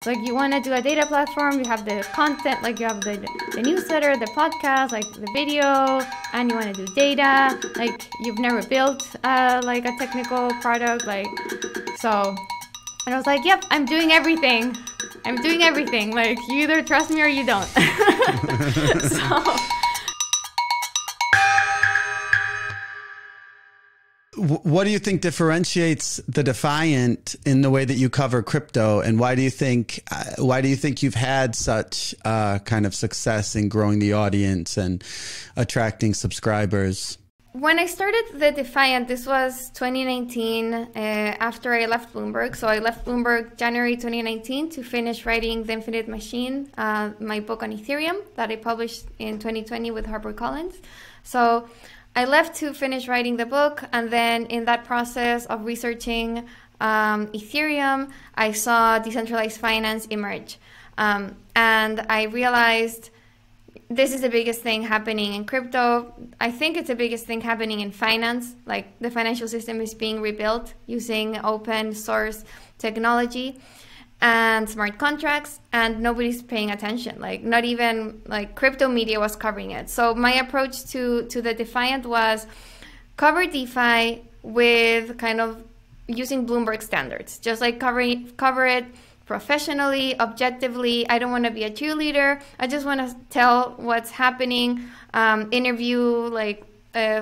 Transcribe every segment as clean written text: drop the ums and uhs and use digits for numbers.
So like you want to do a data platform, you have the content, like you have the newsletter, the podcast, like the video, and you want to do data. Like you've never built like a technical product, like so. And I was like, yep, I'm doing everything. I'm doing everything. Like you either trust me or you don't. So. What do you think differentiates the Defiant in the way that you cover crypto, and why do you think you've had such kind of success in growing the audience and attracting subscribers? When I started the Defiant, this was 2019, after I left Bloomberg. So I left Bloomberg January 2019 to finish writing The Infinite Machine, my book on Ethereum that I published in 2020 with HarperCollins. So I left to finish writing the book, and then in that process of researching Ethereum, I saw decentralized finance emerge. And I realized this is the biggest thing happening in crypto. I think it's the biggest thing happening in finance. Like the financial system is being rebuilt using open source technology and smart contracts, and nobody's paying attention. Like not even like crypto media was covering it. So my approach to the Defiant was cover DeFi with kind of using Bloomberg standards, just like cover it professionally, objectively. I don't want to be a cheerleader. I just want to tell what's happening, interview like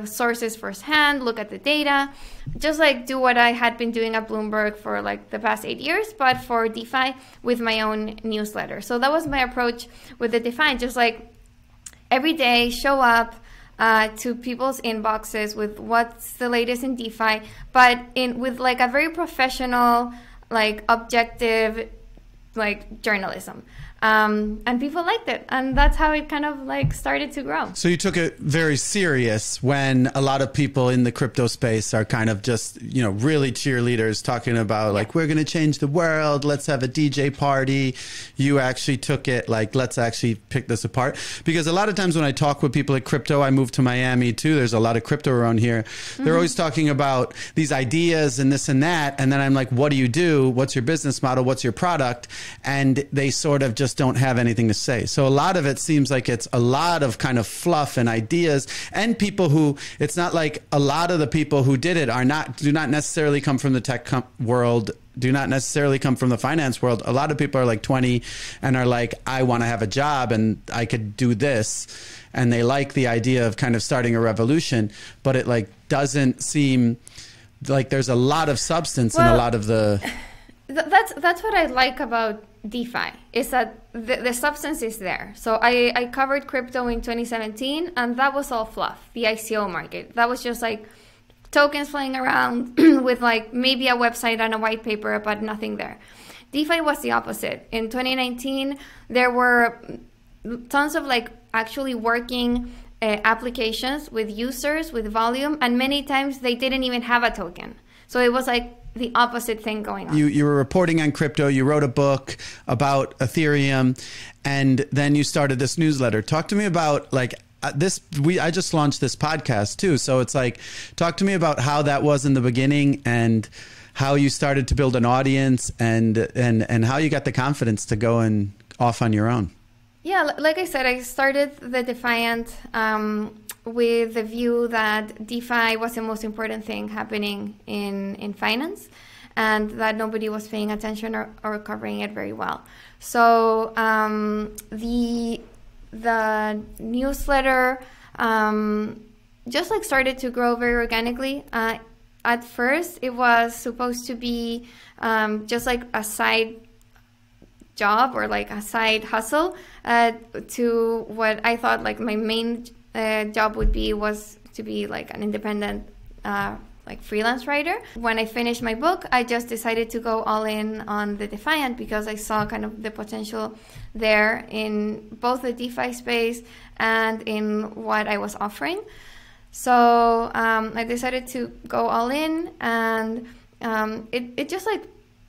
sources firsthand, look at the data, just like do what I had been doing at Bloomberg for like the past 8 years, but for DeFi with my own newsletter. So that was my approach with the Defiant, just like every day show up to people's inboxes with what's the latest in DeFi, but with like a very professional, like objective, like journalism. And people liked it, and that's how it kind of like started to grow. So you took it very serious when a lot of people in the crypto space are kind of just, you know, really cheerleaders talking about like, we're going to change the world. Let's have a DJ party. You actually took it like, let's actually pick this apart. Because a lot of times when I talk with people at crypto, I moved to Miami too. There's a lot of crypto around here. They're always talking about these ideas and this and that. And then I'm like, what do you do? What's your business model? What's your product? And they sort of just don't have anything to say. So a lot of it seems like it's a lot of kind of fluff and ideas, and people who, it's not like a lot of the people who did it do not necessarily come from the tech world, do not necessarily come from the finance world. A lot of people are like 20 and are like, I want to have a job and I could do this. And they like the idea of kind of starting a revolution, but it like doesn't seem like there's a lot of substance in a lot of the... That's what I like about DeFi, is that the substance is there. So I covered crypto in 2017, and that was all fluff, the ICO market. That was just like tokens flying around with like maybe a website and a white paper, but nothing there. DeFi was the opposite. In 2019, there were tons of like actually working applications with users, with volume, and many times they didn't even have a token. So it was like the opposite thing going on. You were reporting on crypto. You wrote a book about Ethereum, and then you started this newsletter. Talk to me about like this. I just launched this podcast too. So it's like, talk to me about how that was in the beginning and how you started to build an audience and how you got the confidence to go and off on your own. Yeah, like I said, I started the Defiant with the view that DeFi was the most important thing happening in finance, and that nobody was paying attention or covering it very well. So the newsletter just like started to grow very organically. At first, it was supposed to be just like a side job or like a side hustle to what I thought like my main job was to be like an independent like freelance writer. When I finished my book, I just decided to go all in on the Defiant because I saw kind of the potential there in both the DeFi space and in what I was offering. So I decided to go all in, and it just like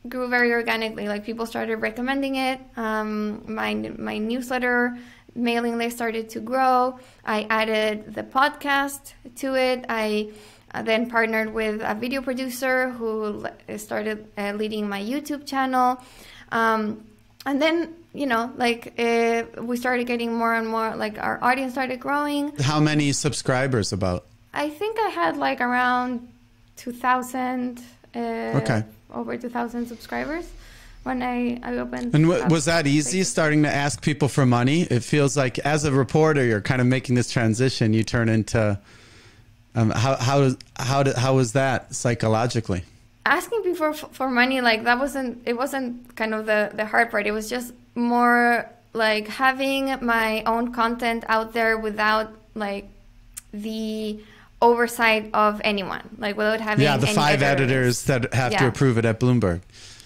grew very organically. Like people started recommending it. My newsletter mailing list started to grow. I added the podcast to it. I then partnered with a video producer who started leading my YouTube channel. And then, we started getting more and more, like our audience started growing. How many subscribers about? I think I had like around 2,000, over 2,000 subscribers when I opened. And was that easy, starting to ask people for money? It feels like as a reporter, you're kind of making this transition. You turn into, how was that psychologically? Asking people for money, like it wasn't kind of the hard part. It was just more like having my own content out there without like the oversight of anyone, like without having the 5 editors that have to approve it at Bloomberg.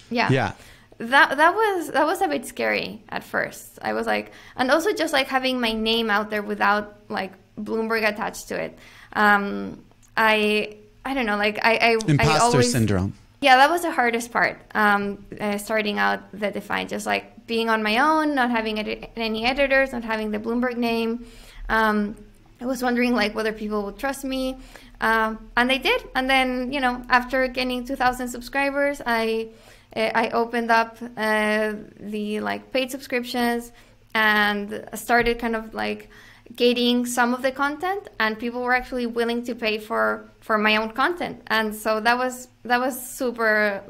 Yeah. That was a bit scary at first. I was like, and also just like having my name out there without like Bloomberg attached to it. I don't know, like Imposter syndrome. Yeah, that was the hardest part, starting out the Defiant, just like being on my own, not having any editors, not having the Bloomberg name. I was wondering like whether people would trust me, and they did. And then, after getting 2,000 subscribers, I opened up the like paid subscriptions and started kind of like gating some of the content, and people were actually willing to pay for my own content, and so that was super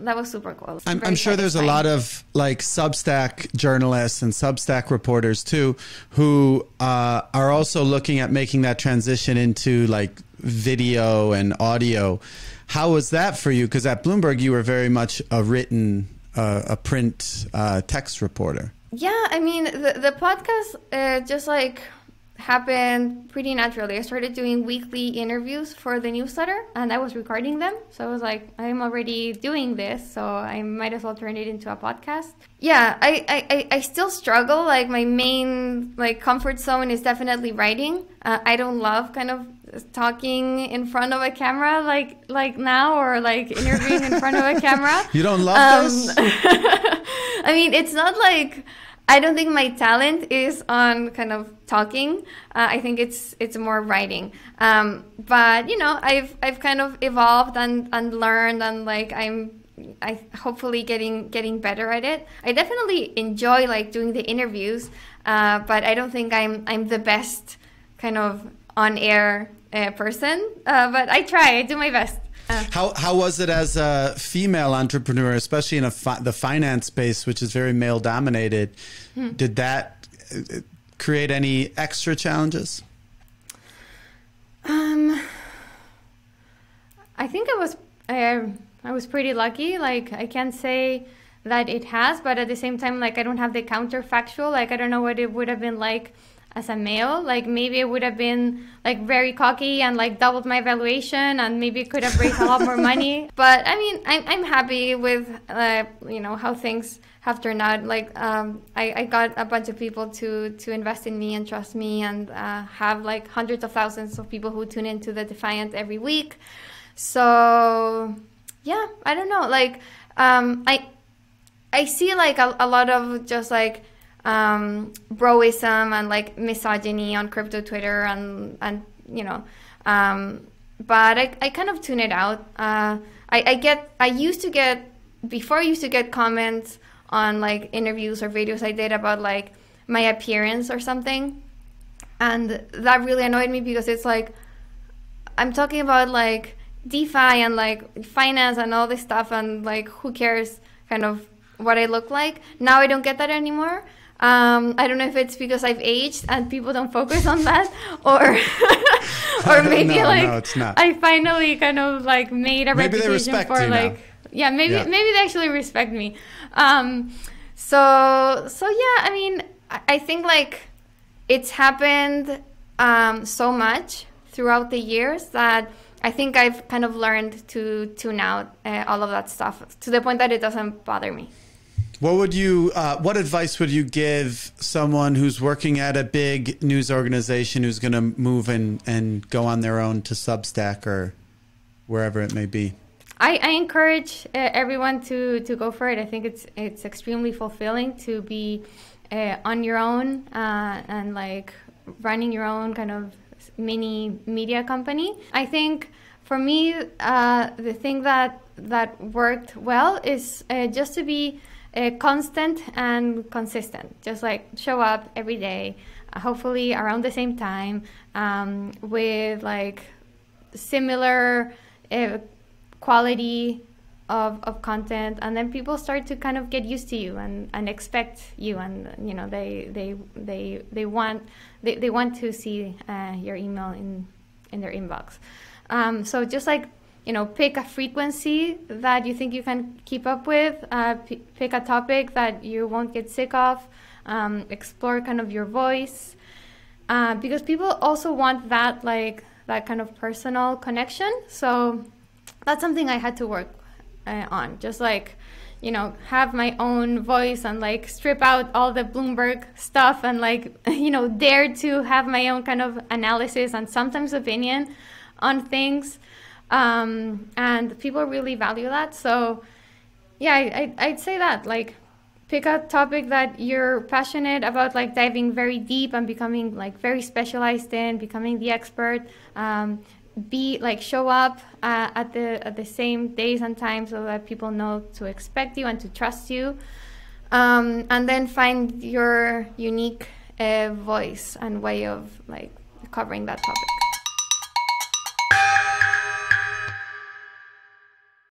cool. I'm sure there's a lot of like Substack journalists and Substack reporters too who are also looking at making that transition into like video and audio. How was that for you? Because at Bloomberg you were very much a written, a print text reporter. Yeah, I mean the podcast just like happened pretty naturally. I started doing weekly interviews for the newsletter, and I was recording them. So I was like, I'm already doing this, so I might as well turn it into a podcast. Yeah, I still struggle. Like my main like comfort zone is definitely writing. I don't love kind of talking in front of a camera like now, or like interviewing in front of a camera. You don't love this? I mean, it's not like, I don't think my talent is on kind of talking. I think it's more writing. But I've kind of evolved and learned, and like I hopefully getting better at it. I definitely enjoy like doing the interviews, but I don't think I'm the best kind of on air person. But I try. I do my best. How was it as a female entrepreneur, especially in the finance space, which is very male dominated? Did that create any extra challenges? I think I was pretty lucky. Like I can't say that it has, but at the same time, like I don't have the counterfactual. Like I don't know what it would have been like as a male. Like maybe it would have been like very cocky and like doubled my valuation, and maybe could have raised a lot more money. But I mean, I'm happy with how things have turned out. Like I got a bunch of people to invest in me and trust me, and have like hundreds of thousands of people who tune into the Defiant every week. So yeah, I don't know. Like I see like a lot of just like broism and like misogyny on crypto Twitter, and but I kind of tune it out. I used to get comments on like interviews or videos I did about like my appearance or something, and that really annoyed me, because it's like I'm talking about like DeFi and like finance and all this stuff, and like who cares kind of what I look like. Now I don't get that anymore. I don't know if it's because I've aged and people don't focus on that, or maybe no, it's not. I finally kind of like made a maybe reputation for like now. Yeah, maybe they actually respect me. So yeah, I mean, I think like it's happened so much throughout the years that I think I've kind of learned to tune out all of that stuff to the point that it doesn't bother me. What advice would you give someone who's working at a big news organization who's going to move and go on their own to Substack or wherever it may be? I encourage everyone to go for it. I think it's extremely fulfilling to be on your own and like running your own kind of mini media company. I think for me, the thing that worked well is just to be constant and consistent. Just like show up every day, hopefully around the same time, with like similar quality of content, and then people start to kind of get used to you and expect you, and you know they want to see your email in their inbox. So just like, you know, pick a frequency that you think you can keep up with, pick a topic that you won't get sick of, explore kind of your voice, because people also want that, like that kind of personal connection. So that's something I had to work on, just like, you know, have my own voice and like strip out all the Bloomberg stuff and like, you know, dare to have my own kind of analysis and sometimes opinion on things. And people really value that. So yeah, I'd say that, like, pick a topic that you're passionate about, like diving very deep and becoming like very specialized in, becoming the expert. Be like, show up at the same days and times so that people know to expect you and to trust you, and then find your unique voice and way of like covering that topic.